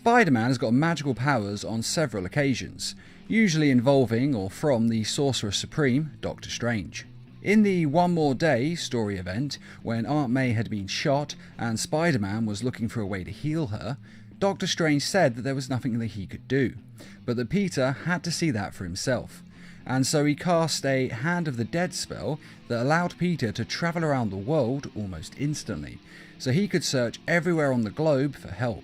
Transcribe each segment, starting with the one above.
Spider-Man has got magical powers on several occasions, usually involving or from the Sorcerer Supreme, Doctor Strange. In the One More Day story event, when Aunt May had been shot and Spider-Man was looking for a way to heal her, Doctor Strange said that there was nothing that he could do, but that Peter had to see that for himself. And so he cast a Hand of the Dead spell that allowed Peter to travel around the world almost instantly, so he could search everywhere on the globe for help.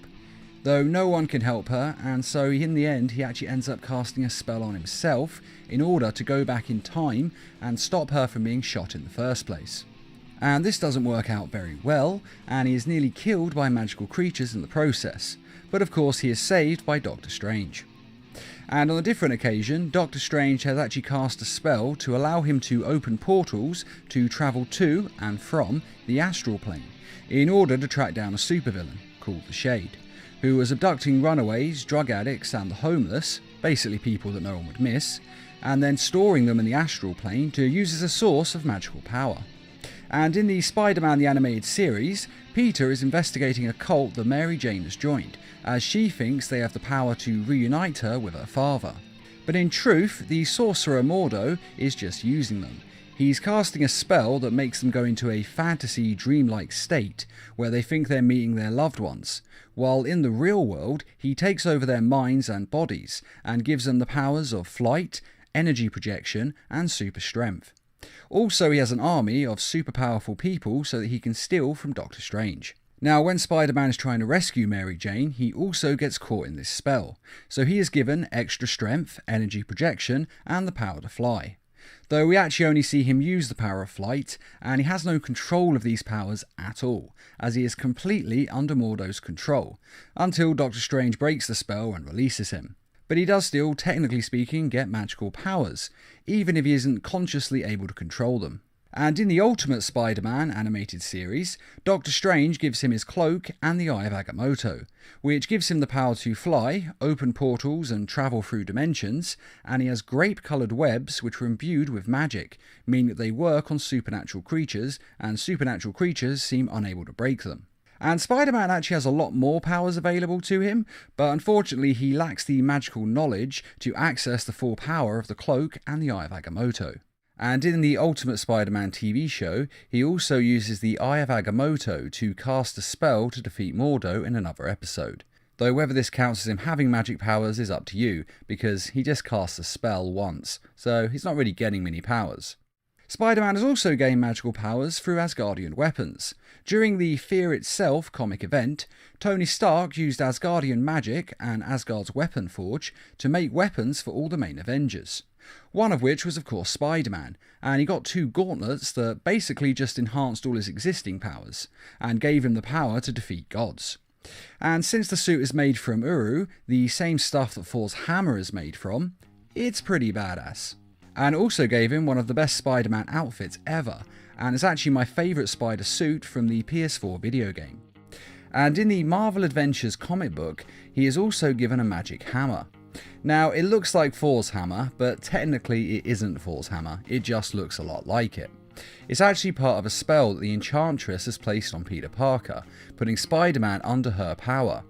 Though no one can help her, and so in the end he actually ends up casting a spell on himself in order to go back in time and stop her from being shot in the first place. And this doesn't work out very well, and he is nearly killed by magical creatures in the process, but of course he is saved by Doctor Strange. And on a different occasion, Doctor Strange has actually cast a spell to allow him to open portals to travel to and from the astral plane, in order to track down a supervillain called the Shade, who was abducting runaways, drug addicts and the homeless, basically people that no one would miss, and then storing them in the astral plane to use as a source of magical power. And in the Spider-Man the Animated Series, Peter is investigating a cult that Mary Jane has joined, as she thinks they have the power to reunite her with her father. But in truth, the sorcerer Mordo is just using them. He's casting a spell that makes them go into a fantasy dreamlike state where they think they're meeting their loved ones, while in the real world he takes over their minds and bodies and gives them the powers of flight, energy projection and super strength. Also, he has an army of super powerful people so that he can steal from Doctor Strange. Now, when Spider-Man is trying to rescue Mary Jane, he also gets caught in this spell, so he is given extra strength, energy projection and the power to fly. Though we actually only see him use the power of flight, and he has no control of these powers at all, as he is completely under Mordo's control, until Doctor Strange breaks the spell and releases him. But he does still, technically speaking, get magical powers, even if he isn't consciously able to control them. And in the Ultimate Spider-Man animated series, Doctor Strange gives him his cloak and the Eye of Agamotto, which gives him the power to fly, open portals and travel through dimensions, and he has grape-coloured webs which are imbued with magic, meaning that they work on supernatural creatures, and supernatural creatures seem unable to break them. And Spider-Man actually has a lot more powers available to him, but unfortunately he lacks the magical knowledge to access the full power of the cloak and the Eye of Agamotto. And in the Ultimate Spider-Man TV show, he also uses the Eye of Agamotto to cast a spell to defeat Mordo in another episode. Though whether this counts as him having magic powers is up to you, because he just casts a spell once, so he's not really getting many powers. Spider-Man has also gained magical powers through Asgardian weapons. During the Fear Itself comic event, Tony Stark used Asgardian magic and Asgard's weapon forge to make weapons for all the main Avengers. One of which was of course Spider-Man, and he got 2 gauntlets that basically just enhanced all his existing powers, and gave him the power to defeat gods. And since the suit is made from Uru, the same stuff that Thor's hammer is made from, it's pretty badass. And also gave him one of the best Spider-Man outfits ever, and it's actually my favourite Spider suit from the PS4 video game. And in the Marvel Adventures comic book, he is also given a magic hammer. Now, it looks like Thor's hammer, but technically it isn't Thor's hammer, it just looks a lot like it. It's actually part of a spell that the Enchantress has placed on Peter Parker, putting Spider-Man under her power,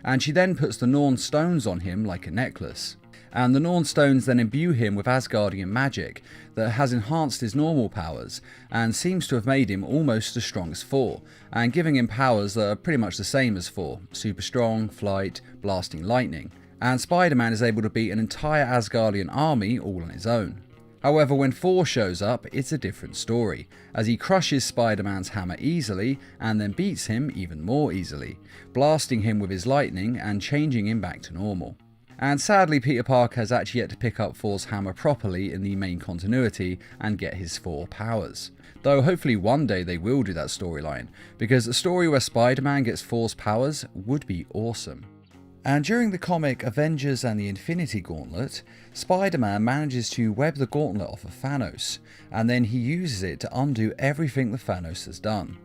and she then puts the Norn Stones on him like a necklace. And the Norn Stones then imbue him with Asgardian magic that has enhanced his normal powers, and seems to have made him almost as strong as Thor, and giving him powers that are pretty much the same as Thor: super strong, flight, blasting lightning. And Spider-Man is able to beat an entire Asgardian army all on his own. However, when Thor shows up, it's a different story, as he crushes Spider-Man's hammer easily and then beats him even more easily, blasting him with his lightning and changing him back to normal. And sadly, Peter Parker has actually yet to pick up Thor's hammer properly in the main continuity and get his Thor powers. Though hopefully one day they will do that storyline, because a story where Spider-Man gets Thor's powers would be awesome. And during the comic Avengers and the Infinity Gauntlet, Spider-Man manages to web the gauntlet off of Thanos, and then he uses it to undo everything that Thanos has done.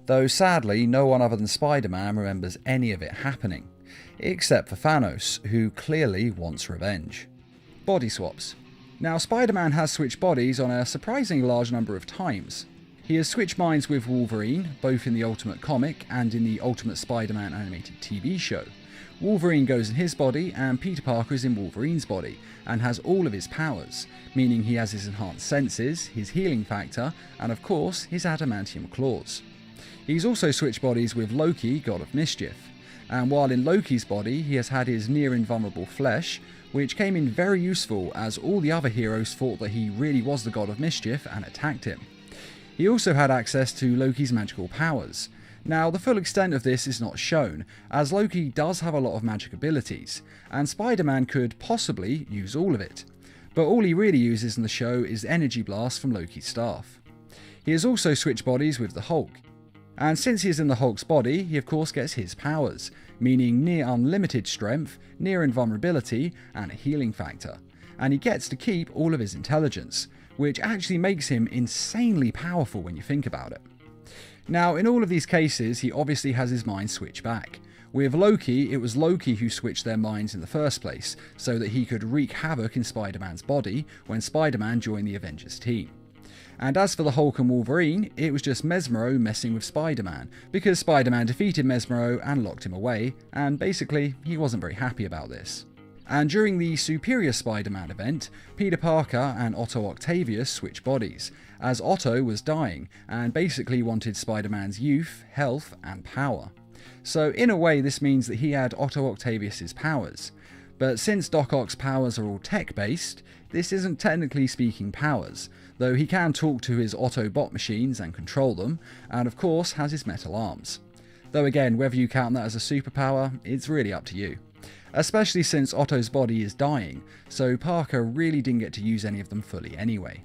Though sadly, no one other than Spider-Man remembers any of it happening, except for Thanos, who clearly wants revenge. Body swaps. Now, Spider-Man has switched bodies on a surprisingly large number of times. He has switched minds with Wolverine, both in the Ultimate comic and in the Ultimate Spider-Man animated TV show, Wolverine goes in his body, and Peter Parker is in Wolverine's body, and has all of his powers, meaning he has his enhanced senses, his healing factor, and of course his adamantium claws. He's also switched bodies with Loki, God of Mischief, and while in Loki's body he has had his near invulnerable flesh, which came in very useful as all the other heroes thought that he really was the God of Mischief and attacked him. He also had access to Loki's magical powers. Now, the full extent of this is not shown, as Loki does have a lot of magic abilities, and Spider-Man could possibly use all of it. But all he really uses in the show is the energy blast from Loki's staff. He has also switched bodies with the Hulk, and since he is in the Hulk's body, he of course gets his powers, meaning near unlimited strength, near invulnerability, and a healing factor. And he gets to keep all of his intelligence, which actually makes him insanely powerful when you think about it. Now, in all of these cases, he obviously has his mind switched back. With Loki, it was Loki who switched their minds in the first place, so that he could wreak havoc in Spider-Man's body when Spider-Man joined the Avengers team. And as for the Hulk and Wolverine, it was just Mesmero messing with Spider-Man, because Spider-Man defeated Mesmero and locked him away, and basically, he wasn't very happy about this. And during the Superior Spider-Man event, Peter Parker and Otto Octavius switched bodies, as Otto was dying and basically wanted Spider-Man's youth, health, and power. So in a way this means that he had Otto Octavius's powers. But since Doc Ock's powers are all tech-based, this isn't technically speaking powers, though he can talk to his Autobot machines and control them, and of course has his metal arms. Though again, whether you count that as a superpower, it's really up to you. Especially since Otto's body is dying, so Parker really didn't get to use any of them fully anyway.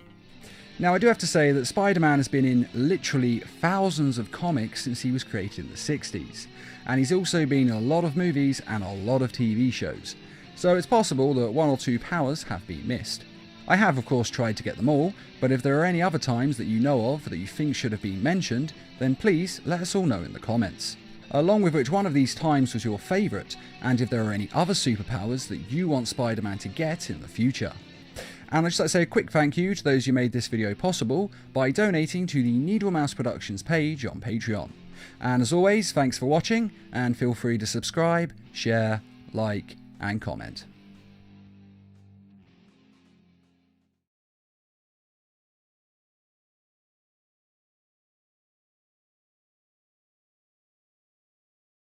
Now I do have to say that Spider-Man has been in literally thousands of comics since he was created in the 60s, and he's also been in a lot of movies and a lot of TV shows, so it's possible that one or two powers have been missed. I have of course tried to get them all, but if there are any other times that you know of that you think should have been mentioned, then please let us all know in the comments. Along with which one of these times was your favourite, and if there are any other superpowers that you want Spider-Man to get in the future. And I'd just like to say a quick thank you to those who made this video possible by donating to the Needle Mouse Productions page on Patreon. And as always, thanks for watching, and feel free to subscribe, share, like, and comment.